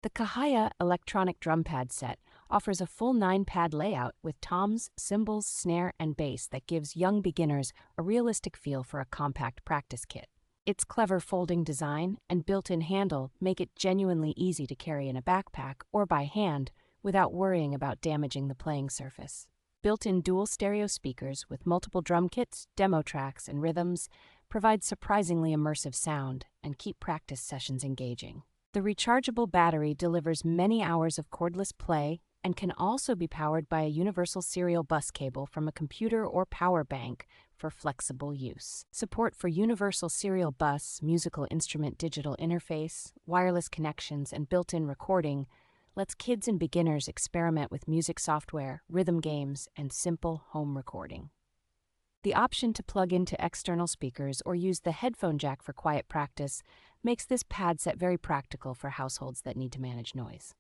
The CAHAYA electronic drum pad set offers a full 9-pad layout with toms, cymbals, snare, and bass that gives young beginners a realistic feel for a compact practice kit. Its clever folding design and built-in handle make it genuinely easy to carry in a backpack or by hand without worrying about damaging the playing surface. Built-in dual stereo speakers with multiple drum kits, demo tracks, and rhythms provide surprisingly immersive sound and keep practice sessions engaging. The rechargeable battery delivers many hours of cordless play and can also be powered by a universal serial bus cable from a computer or power bank for flexible use. Support for universal serial bus, musical instrument digital interface, wireless connections, and built-in recording lets kids and beginners experiment with music software, rhythm games, and simple home recording. The option to plug into external speakers or use the headphone jack for quiet practice makes this pad set very practical for households that need to manage noise.